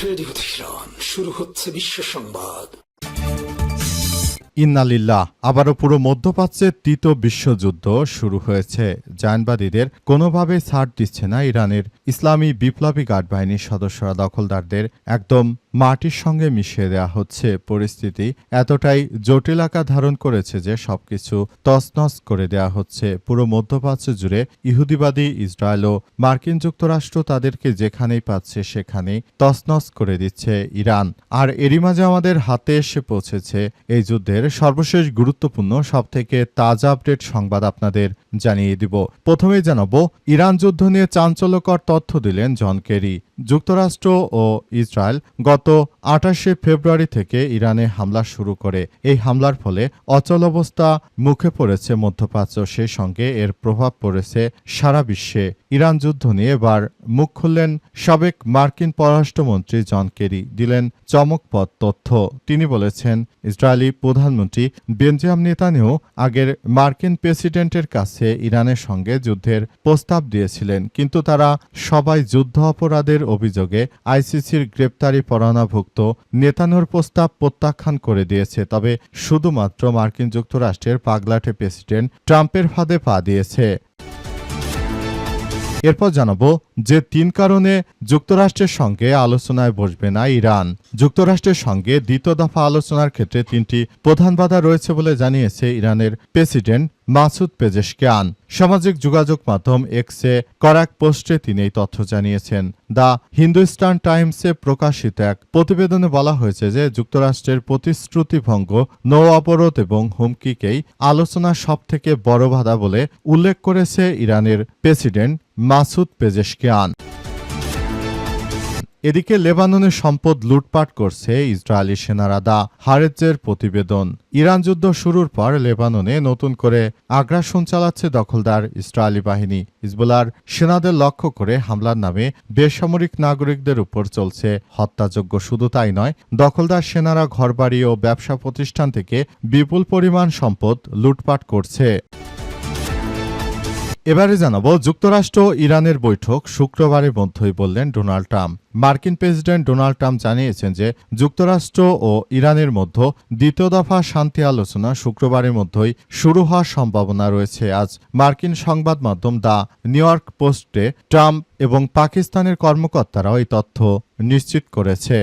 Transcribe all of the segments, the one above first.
Radio Tehran, শুরু হচ্ছে বিশ্ব সংবাদ। ইন্নালিল্লাহ। আবারও পুরো মধ্যপ্রাচ্যের তৃতীয় বিশ্বযুদ্ধ শুরু হয়েছে। জায়নবাদীদের কোনোভাবেই ছাড় দিচ্ছে না ইরানের ইসলামী বিপ্লবী গার্ড বাহিনীর সদস্যরা। দখলদারদের একদম মাটির সঙ্গে মিশিয়ে দেওয়া হচ্ছে। পরিস্থিতি এতটাই জটিল আকার ধারণ করেছে যে সবকিছু তছনছ করে দেওয়া হচ্ছে। পুরো মধ্যপ্রাচ্য জুড়ে ইহুদিবাদী ইসরায়েল ও মার্কিন যুক্তরাষ্ট্র তাদেরকে যেখানেই পাচ্ছে সেখানেই তছনছ করে দিচ্ছে ইরান। আর এরই মাঝে আমাদের হাতে এসে পৌঁছেছে এই যুদ্ধের সর্বশেষ গুরুত্বপূর্ণ সবথেকে তাজা আপডেট সংবাদ আপনাদের জানিয়ে দিব। প্রথমেই জানাবো, ইরান যুদ্ধ নিয়ে চাঞ্চল্যকর তথ্য দিলেন জন কেরি। যুক্তরাষ্ট্র ও ইসরায়েল গত ২৮শে ফেব্রুয়ারি থেকে ইরানে হামলা শুরু করে। এই হামলার ফলে অচলাবস্থা মুখে পড়েছে মধ্যপ্রাচ্য, সেই সঙ্গে এর প্রভাব পড়েছে সারা বিশ্বে। ইরান যুদ্ধ নিয়ে এবার মুখ খুললেন সাবেক মার্কিন পররাষ্ট্রমন্ত্রী জন কেরি, দিলেন চমকপ্রদ তথ্য। তিনি বলেছেন, ইসরায়েলি প্রধানমন্ত্রী বেঞ্জামিন নেতানিয়াহু আগের মার্কিন প্রেসিডেন্টের কাছে ইরানের সঙ্গে যুদ্ধের প্রস্তাব দিয়েছিলেন, কিন্তু তারা সবাই যুদ্ধ অপরাধের অভিযোগে আইসিসির গ্রেপ্তারি পরোয়ানাভুক্ত নেতানিয়াহুর প্রস্তাব প্রত্যাখ্যান করে দিয়েছে। তবে শুধুমাত্র মার্কিন যুক্তরাষ্ট্রের পাগলাটে প্রেসিডেন্ট ট্রাম্পের ফাঁদে পা দিয়েছে। এরপর জানাবো যে ৩ কারণে যুক্তরাষ্ট্রের সঙ্গে আলোচনায় বসবে না ইরান। যুক্তরাষ্ট্রের সঙ্গে দ্বিতীয় দফা আলোচনার ক্ষেত্রে ৩টি প্রধান বাধা রয়েছে বলে জানিয়েছে ইরানের প্রেসিডেন্ট মাসুদ পেজেশকিয়ান। সামাজিক যোগাযোগ মাধ্যম এক্সে করা এক পোস্টে তিনি এই তথ্য জানিয়েছেন। দ্য হিন্দুস্তান টাইমসে প্রকাশিত এক প্রতিবেদনে বলা হয়েছে যে যুক্তরাষ্ট্রের প্রতিশ্রুতিভঙ্গ, নৌ অবরোধ এবং হুমকিকেই আলোচনার সবথেকে বড় বাধা বলে উল্লেখ করেছে ইরানের প্রেসিডেন্ট মাসুদ পেজেশকিয়ান। এদিকে লেবাননের সম্পদ লুটপাট করছে ইসরায়েলি সেনারা। দা হারেজের প্রতিবেদন, ইরান যুদ্ধ শুরুর পর লেবাননে নতুন করে আগ্রাসন চালাচ্ছে দখলদার ইসরায়েলি বাহিনী। হিজবুল্লাহর সেনাদের লক্ষ্য করে হামলার নামে বেসামরিক নাগরিকদের উপর চলছে হত্যাযজ্ঞ। শুধু তাই নয়, দখলদার সেনারা ঘরবাড়ি ও ব্যবসা প্রতিষ্ঠান থেকে বিপুল পরিমাণ সম্পদ লুটপাট করছে। এবারে জানাবো, যুক্তরাষ্ট্র ইরানের বৈঠক শুক্রবারের মধ্যেই বললেন ডোনাল্ড ট্রাম্প। মার্কিন প্রেসিডেন্ট ডোনাল্ড ট্রাম্প জানিয়েছেন যে যুক্তরাষ্ট্র ও ইরানের মধ্যে দ্বিতীয় দফা শান্তি আলোচনা শুক্রবারের মধ্যেই শুরু হওয়ার সম্ভাবনা রয়েছে। আজ মার্কিন সংবাদ মাধ্যম দ্য নিউ ইয়র্ক পোস্টে ট্রাম্প এবং পাকিস্তানের কর্মকর্তারাও এই তথ্য নিশ্চিত করেছে।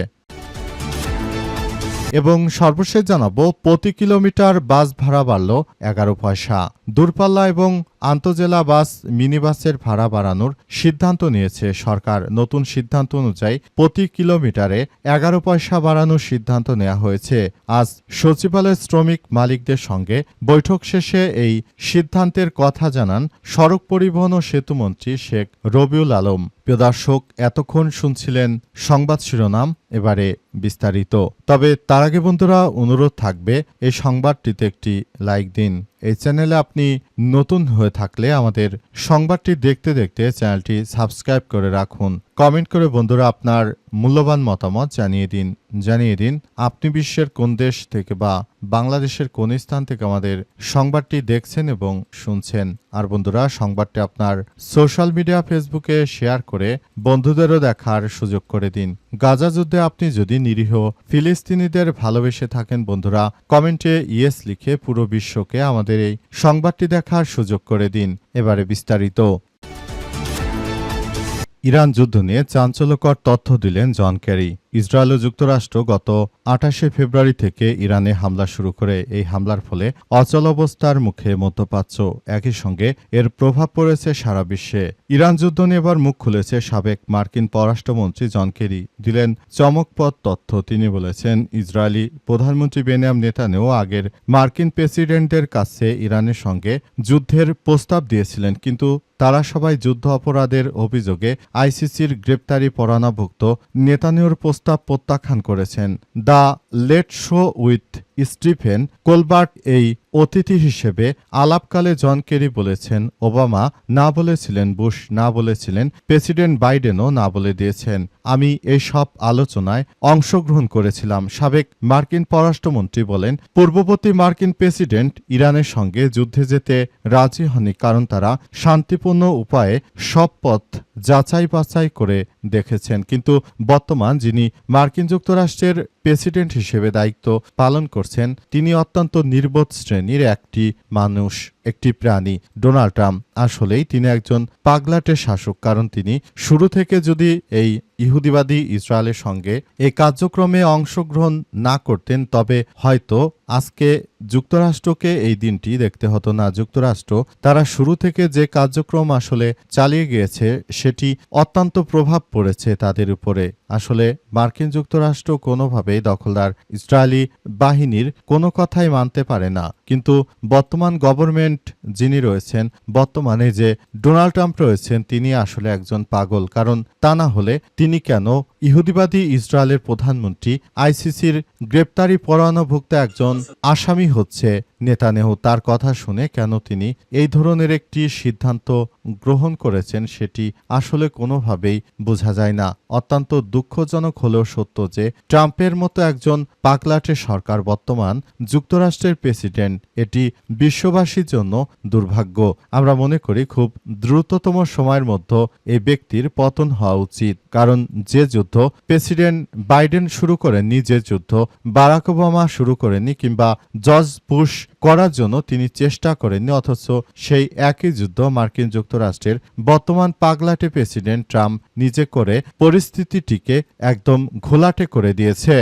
এবং সর্বশেষ জানাবো, প্রতি কিলোমিটার বাস ভাড়া বাড়ল ১১ পয়সা। দূরপাল্লা এবং আন্তজেলা বাস, মিনি বাসের ভাড়া বাড়ানোর সিদ্ধান্ত নিয়েছে সরকার। নতুন সিদ্ধান্ত অনুযায়ী প্রতি কিলোমিটারে ১১ পয়সা বাড়ানোর সিদ্ধান্ত নেওয়া হয়েছে। আজ সচিবালয়ের শ্রমিক মালিকদের সঙ্গে বৈঠক শেষে এই সিদ্ধান্তের কথা জানান সড়ক পরিবহন ও সেতুমন্ত্রী শেখ রবিউল আলম। প্রিয় দর্শক, এতক্ষণ শুনছিলেন সংবাদ শিরোনাম, এবারে বিস্তারিত। তবে তার আগে বন্ধুরা অনুরোধ থাকবে, এই সংবাদটিতে একটি লাইক দিন। এই চ্যানেলে আপনি নতুন হয়ে থাকলে আমাদের সংবাদটি দেখতে দেখতে চ্যানেলটি সাবস্ক্রাইব করে রাখুন। কমেন্ট করে বন্ধুরা আপনার মূল্যবান মতামত জানিয়ে দিন আপনি বিশ্বের কোন দেশ থেকে বা বাংলাদেশের কোন স্থান থেকে আমাদের সংবাদটি দেখছেন এবং শুনছেন। আর বন্ধুরা, সংবাদটি আপনার সোশ্যাল মিডিয়া ফেসবুকে শেয়ার করে বন্ধুদেরও দেখার সুযোগ করে দিন। গাজা যুদ্ধে আপনি যদি নিরীহ ফিলিস্তিনিদের ভালোবেসে থাকেন বন্ধুরা, কমেন্টে ইয়েস লিখে পুরো বিশ্বকে আমাদের এই সংবাদটি দেখার সুযোগ করে দিন। এবারে বিস্তারিত। ইরান যুদ্ধ নিয়ে চাঞ্চল্যকর তথ্য দিলেন জন কেরি। ইসরায়েল ও যুক্তরাষ্ট্র গত ২৮শে ফেব্রুয়ারি থেকে ইরানে হামলা শুরু করে। এই হামলার ফলে অচলাবস্থার মুখে মধ্যপ্রাচ্য, একই সঙ্গে এর প্রভাব পড়েছে সারা বিশ্বে। ইরান যুদ্ধ নিয়ে এবার মুখ খুলেছে সাবেক মার্কিন পররাষ্ট্রমন্ত্রী জন কেরি, দিলেন চমকপ্রদ তথ্য। তিনি বলেছেন, ইসরায়েলি প্রধানমন্ত্রী বেনিয়ামিন নেতানিয়াহু আগের মার্কিন প্রেসিডেন্টদের কাছে ইরানের সঙ্গে যুদ্ধের প্রস্তাব দিয়েছিলেন, কিন্তু তারা সবাই যুদ্ধ অপরাধের অভিযোগে আইসিসির গ্রেপ্তারি পরোয়ানাভুক্ত নেতানিয়াহুর প্রস্তাব প্রত্যাখ্যান করেছেন। The late show with Stephen Colbert এই অতিথি হিসেবে আলাপকালে জন কেরি বলেছেন, ওবামা না বলেছিলেন, বুশ না বলেছিলেন, প্রেসিডেন্ট বাইডেনও না বলে দিয়েছেন। আমি এই সব আলোচনায় অংশগ্রহণ করেছিলাম। সাবেক মার্কিন পররাষ্ট্রমন্ত্রী বলেন, পূর্ববর্তী মার্কিন প্রেসিডেন্ট ইরানের সঙ্গে যুদ্ধে যেতে রাজি হননি, কারণ তারা শান্তিপূর্ণ উপায়ে সব পথ যাচাই বাছাই করে দেখেছেন। কিন্তু বর্তমান যিনি মার্কিন যুক্তরাষ্ট্রের প্রেসিডেন্ট হিসেবে দায়িত্ব পালন করছেন, তিনি অত্যন্ত নির্বোধ শ্রেণীর একটি মানুষ, একটি প্রাণী। ডোনাল্ড ট্রাম্প আসলেই তিনি একজন পাগলাটে শাসক, কারণ তিনি শুরু থেকে যদি এই ইহুদিবাদী ইসরায়েলের সঙ্গে এই কার্যক্রমে অংশগ্রহণ না করতেন, তবে হয়তো আজকে যুক্তরাষ্ট্রকে এই দিনটি দেখতে হতো না। যুক্তরাষ্ট্র তারা শুরু থেকে যে কার্যক্রম আসলে চালিয়ে গিয়েছে, সেটি অত্যন্ত প্রভাব পড়েছে তাদের উপরে। আসলে মার্কিন যুক্তরাষ্ট্র কোনোভাবেই দখলদার ইসরায়েলি বাহিনীর কোনো কথাই মানতে পারে না। কিন্তু বর্তমান গভর্নমেন্ট যিনি রয়েছেন, বর্তমানে যে ডোনাল্ড ট্রাম্প রয়েছেন, তিনি আসলে একজন পাগল। কারণ তা না হলে তিনি কেন ইহুদিবাদী ইসরায়েলের প্রধানমন্ত্রী, আইসিসির গ্রেপ্তারি পরোয়ানাভুক্ত একজন আসামি হচ্ছে নেতানিয়াহু, তার কথা শুনে কেন তিনি এই ধরনের একটি সিদ্ধান্ত গ্রহণ করেছেন, সেটি আসলে কোনোভাবেই বোঝা যায় না। অত্যন্ত দুঃখজনক হলেও সত্য যে ট্রাম্পের মতো একজন পাগলাটে সরকার বর্তমান যুক্তরাষ্ট্রের প্রেসিডেন্ট, এটি বিশ্ববাসীর জন্য দুর্ভাগ্য। আমরা মনে করি খুব দ্রুততম সময়ের মধ্যে এই ব্যক্তির পতন হওয়া উচিত, কারণ যে যুদ্ধ প্রেসিডেন্ট বাইডেন শুরু করেননি, যে যুদ্ধ বারাক ওবামা শুরু করেননি, কিংবা জর্জ বুশ করার জন্য তিনি চেষ্টা করেননি, অথচ সেই একই যুদ্ধ মার্কিন যুক্তরাষ্ট্রের বর্তমান পাগলাটে প্রেসিডেন্ট ট্রাম্প নিজে করে পরিস্থিতিটিকে একদম ঘোলাটে করে দিয়েছে।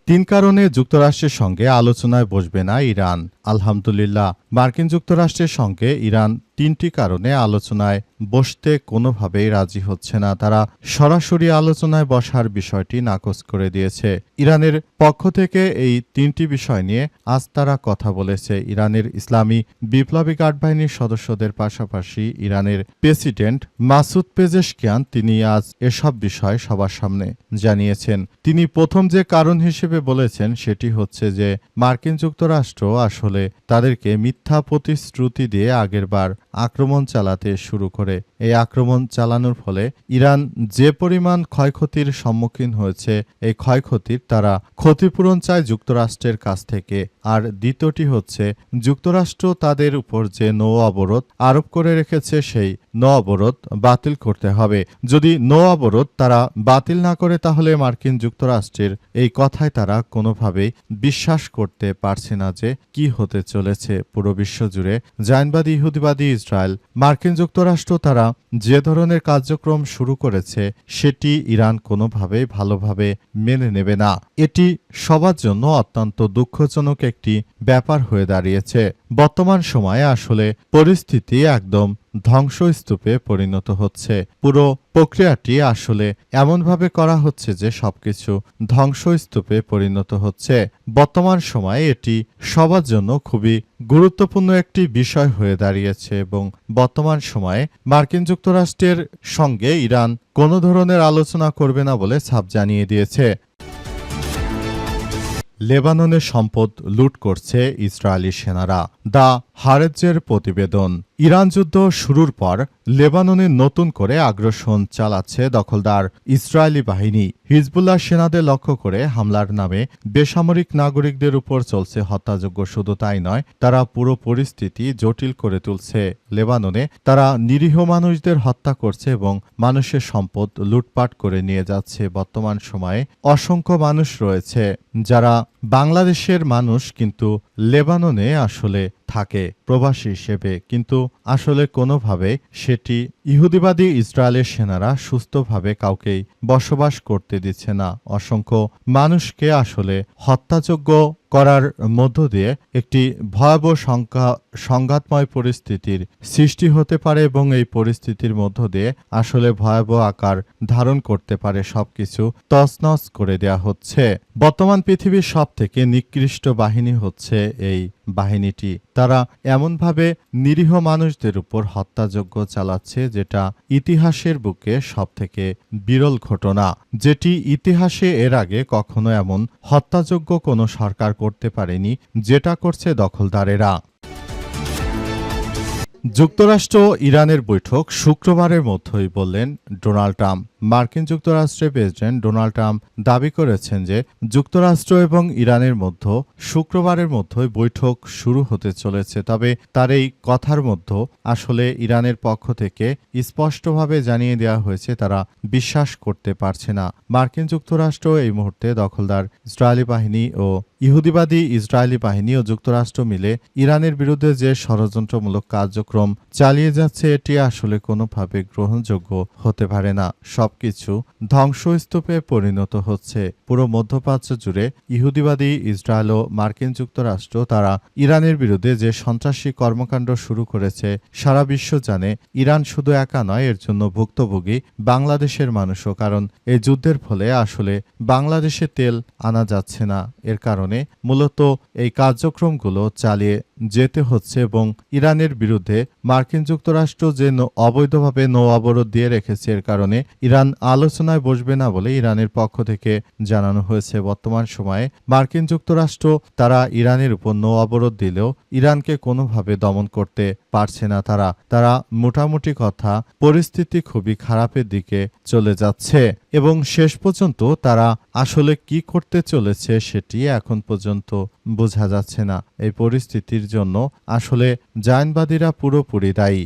3 কারণে যুক্তরাষ্ট্রের সঙ্গে আলোচনায় বসবে না ইরান। আলহামদুলিল্লাহ, মার্কিন যুক্তরাষ্ট্রের সঙ্গে ইরান 3টি কারণে আলোচনায় বসতে কোনোভাবেই রাজি হচ্ছে না। তারা সরাসরি আলোচনায় বসার বিষয়টি নাকচ করে দিয়েছে। ইরানের পক্ষ থেকে এই 3টি বিষয় নিয়ে আজ তারা কথা বলেছে। ইরানের ইসলামী বিপ্লবী গার্ড বাহিনীর সদস্যদের পাশাপাশি ইরানের প্রেসিডেন্ট মাসুদ পেজেশকিয়ান, তিনি আজ এসব বিষয় সবার সামনে জানিয়েছেন। তিনি প্রথম যে কারণ হিসেবে বলেছেন সেটি হচ্ছে যে মার্কিন যুক্তরাষ্ট্র আসলে তাদেরকে মিথ্যা প্রতিশ্রুতি দিয়ে আগেরবার আক্রমণ চালাতে শুরু করে। এই আক্রমণ চালানোর ফলে ইরান যে পরিমাণ ক্ষয়ক্ষতির সম্মুখীন হয়েছে, এই ক্ষয়ক্ষতির তারা ক্ষতিপূরণ চায় যুক্তরাষ্ট্রের কাছ থেকে। আর দ্বিতীয়টি হচ্ছে যুক্তরাষ্ট্র তাদের উপর যে নৌ অবরোধ আরোপ করে রেখেছে, সেই নৌ অবরোধ বাতিল করতে হবে। যদি নৌ অবরোধ তারা বাতিল না করে, তাহলে মার্কিন যুক্তরাষ্ট্রের এই কথায় তারা কোনোভাবেই বিশ্বাস করতে পারছে না যে কি হতে চলেছে পুরো বিশ্ব জুড়ে। জায়নবাদী ইহুদিবাদী ইসরায়েল, মার্কিন যুক্তরাষ্ট্র তারা যে ধরনের কার্যক্রম শুরু করেছে, সেটি ইরান কোনোভাবেই ভালোভাবে মেনে নেবে না। এটি সবার জন্য অত্যন্ত দুঃখজনক একটি ব্যাপার হয়ে দাঁড়িয়েছে। বর্তমান সময়ে আসলে পরিস্থিতি একদম ধ্বংসস্তূপে পরিণত হচ্ছে। পুরো প্রক্রিয়াটি আসলে এমনভাবে করা হচ্ছে যে সবকিছু ধ্বংসস্তূপে পরিণত হচ্ছে। বর্তমান সময়ে এটি সবার জন্য খুবই গুরুত্বপূর্ণ একটি বিষয় হয়ে দাঁড়িয়েছে এবং বর্তমান সময়ে মার্কিন যুক্তরাষ্ট্রের সঙ্গে ইরান কোনো ধরনের আলোচনা করবে না বলে ছাপ জানিয়ে দিয়েছে। লেবাননের সম্পদ লুট করছে ইসরায়েলি সেনারা। দ্য হারেজের প্রতিবেদন। ইরান যুদ্ধ শুরুর পর লেবাননে নতুন করে আগ্রাসন চালাচ্ছে দখলদার ইসরায়েলি বাহিনী। হিজবুল্লাহ সেনাদের লক্ষ্য করে হামলার নামে বেসামরিক নাগরিকদের উপর চলছে হত্যাযজ্ঞ। শুধু তাই নয়, তারা পুরো পরিস্থিতি জটিল করে তুলছে। লেবাননে তারা নিরীহ মানুষদের হত্যা করছে এবং মানুষের সম্পদ লুটপাট করে নিয়ে যাচ্ছে। বর্তমান সময়ে অসংখ্য মানুষ রয়েছে যারা বাংলাদেশের মানুষ, কিন্তু লেবাননে আসলে থাকে প্রবাসী হিসেবে, কিন্তু আসলে কোনোভাবে সেটি ইহুদিবাদী ইসরায়েলের সেনারা সুস্থভাবে কাউকেই বসবাস করতে দিচ্ছে না। অসংখ্য মানুষকে আসলে হত্যাযজ্ঞ করার মধ্য দিয়ে একটি ভয়াবহ সংঘাতময় পরিস্থিতির সৃষ্টি হতে পারে এবং এই পরিস্থিতির মধ্য দিয়ে আসলে ভয়াবহ আকার ধারণ করতে পারে। সবকিছু তছনছ করে দেয়া হচ্ছে। বর্তমান পৃথিবীর সবথেকে নিকৃষ্ট বাহিনী হচ্ছে এই বাহিনীটি। তারা এমনভাবে নিরীহ মানুষদের উপর হত্যাযজ্ঞ চালাচ্ছে যেটা ইতিহাসের বুকে সবথেকে বিরল ঘটনা, যেটি ইতিহাসে এর আগে কখনো এমন হত্যাযজ্ঞ কোনো সরকার করতে পারেনি, যেটা করছে দখলদারেরা। যুক্তরাষ্ট্র ইরানের বৈঠক শুক্রবারের মধ্যেই বললেন ডোনাল্ড ট্রাম্প। মার্কিন যুক্তরাষ্ট্রের প্রেসিডেন্ট ডোনাল্ড ট্রাম্প দাবি করেছেন যে যুক্তরাষ্ট্র এবং ইরানের মধ্যে শুক্রবারের মধ্যেই বৈঠক শুরু হতে চলেছে। তবে তার এই কথার মধ্যে আসলে ইরানের পক্ষ থেকে স্পষ্টভাবে জানিয়ে দেওয়া হয়েছে তারা বিশ্বাস করতে পারছে না। মার্কিন যুক্তরাষ্ট্র এই মুহূর্তে দখলদার ইসরায়েলি বাহিনী ও ইহুদিবাদী ইসরায়েলি বাহিনী ও যুক্তরাষ্ট্র মিলে ইরানের বিরুদ্ধে যে ষড়যন্ত্রমূলক কার্যক্রম চালিয়ে যাচ্ছে এটি আসলে কোনোভাবে গ্রহণযোগ্য হতে পারে না। সবকিছু ধ্বংসস্তূপে পরিণত হচ্ছে। পুরো মধ্যপ্রাচ্য জুড়ে ইহুদিবাদী ইসরায়েল ও মার্কিন যুক্তরাষ্ট্র তারা ইরানের বিরুদ্ধে যে সন্ত্রাসী কর্মকাণ্ড শুরু করেছে সারা বিশ্ব জানে। ইরান শুধু একা নয়, এর জন্য ভুক্তভোগী বাংলাদেশের মানুষও। কারণ এই যুদ্ধের ফলে আসলে বাংলাদেশে তেল আনা যাচ্ছে না। এর কারণে মূলত এই কার্যক্রমগুলো চালিয়ে যেতে হচ্ছে এবং ইরানের বিরুদ্ধে মার্কিন যুক্তরাষ্ট্র যে অবৈধভাবে নৌ অবরোধ দিয়ে রেখেছে, এর কারণে ইরান আলোচনায় বসবে না বলে ইরানের পক্ষ থেকে জানানো হয়েছে। বর্তমান সময়ে মার্কিন যুক্তরাষ্ট্র তারা ইরানের উপর নৌ অবরোধ দিলেও ইরানকে কোনোভাবে দমন করতে পারছে না। তারা মোটামুটি কথা পরিস্থিতি খুবই খারাপের দিকে চলে যাচ্ছে এবং শেষ পর্যন্ত তারা আসলে কি করতে চলেছে সেটি এখন পর্যন্ত বোঝা যাচ্ছে না। এই পরিস্থিতির জন্য আসলে জায়নবাদীরা পুরোপুরি দায়ী।